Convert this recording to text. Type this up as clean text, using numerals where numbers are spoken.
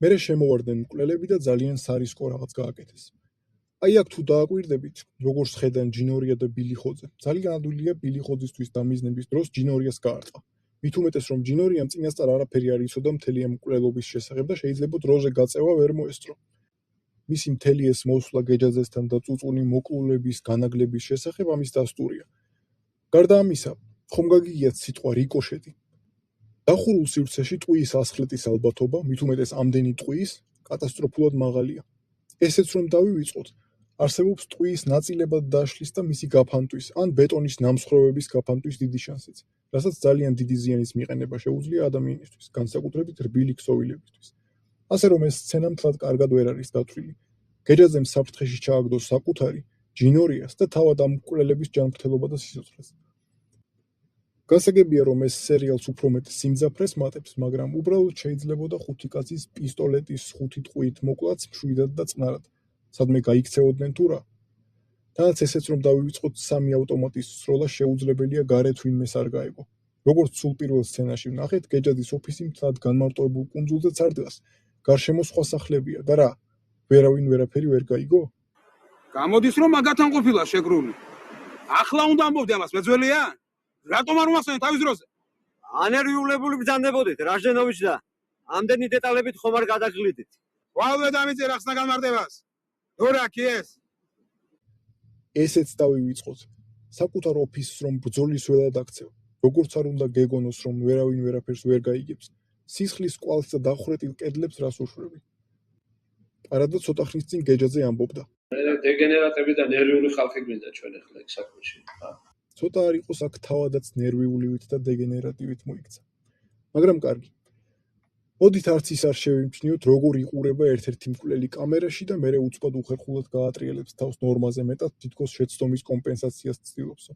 მერე შემოვარდნენ მკვლელები და ძალიან სარისკო რაღაც გააკეთეს. აი აქ თუ დააკვირდებით, როგორც ხედან ჯინორია და ბილიხოძე, ძალიან ადვილია ბილიხოძისთვის დამიზნების დროს ჯინორიას გაარტყა. მით უმეტეს რომ ჯინორიამ წინასწარ არაფერი არ იცოდა მთელი ამ მკვლელობის შესახებ და შეიძლება დროზე გაწევა ვერ მოესწრო. მისი მთელი ეს მოსვლა გეჯაძესთან და წუწუნი მოკლულების განაგლების შესახებ ამის დასტურია. გარდა ამისა, ხომ გაგიგიათ სიტყვა რიკოშეტი? დახურულ სივრცეში ტყვიის ასხლეტის ალბათობა, მით უმეტეს ამდენი ტყვიის, კატასტროფულად მაღალია. ესეც რომ დავივიწყოთ, არსებობს ტყვიის ნაწილებად დაშლის და მისი გაფანტვის, ან ბეტონის ნამსხვრევების გაფანტვის დიდი შანსიც, რასაც ძალიან დიდი ზიანის მიყენება შეუძლია ადამიანისთვის, განსაკუთრებით რბილი ქსოვილებისთვის. ასე რომ ეს სცენა მთლად კარგად ვერ არის გათვლილი. გეჯაძემ საფრთხეში ჩააგდო საკუთარი, ჯინორიას და თავად ამ მკვლელების ჯანმრთელობა და სიცოცხლეს. გასაგებია, რომ ეს სერიალს უფრო მეტ სიმძაფრეს მატებს, მაგრამ უბრალოდ შეიძლებოდა 5 კაცის პისტოლეტის 5 ტყვით მოკლაც მშვიდად და წყნარად, სადმე გაიქცეოდნენ თუ რა. თანაც ესეც რომ დავივიწყოთ 3 ავტომატის სროლა შეუძლებელია გარეთ ვინმეს არ გაეგო. როგორც სულ პირველ სცენაში ვნახეთ, გეჯაძის ოფისი მთლად განმარტოებულ კუნძულზეც არ დგას, გარშემო სხვა სახლებია და რა, ვერავინ ვერაფერი ვერ გაიგო? გამოდის რომ მაგათან ყოფილა შეგრული. ახლა უნდა ამბობდი ამას, მეძველია? რატომ არ უმახსენე თავის დროზე? ანერვიულებული ბრძანდებოდით, რაჟდენოვიჩ და ამდენი დეტალებით ხომ არ გადაგლიდით. ვალვე დამიწე ახსნა განმარტებას. ნუ რა კი ეს? ესეც დავივიწყოთ. საკუთარ ოფისს რომ ბრძოლის ველად აქცევ. როგორც არ უნდა გეგონოს რომ ვერავინ ვერაფერს ვერ გაიგებს. სისხლის კვალს და დახვრეტილ კედლებს რას უშვები. არადა ცოტა ხნის წინ გეჯაძე ამბობდა. დეგენერატები და ნერვიული ხალხი გვინდა ჩვენ ახლა ეგ საქმეში. ცოტა არ იყოს აქ თავადაც ნერვიულივით და დეგენერატივით მოიქცა. მაგრამ კარგი. მოდით არც ის არ შევიმჩნიოთ, როგორ იყურება ერთ-ერთი მკვლელი კამერაში და მერე უცბად უხერხულად გაატრიელებს თავს ნორმაზე მეტად, თითქოს შეცდომის კომპენსაციას ცდილობსო.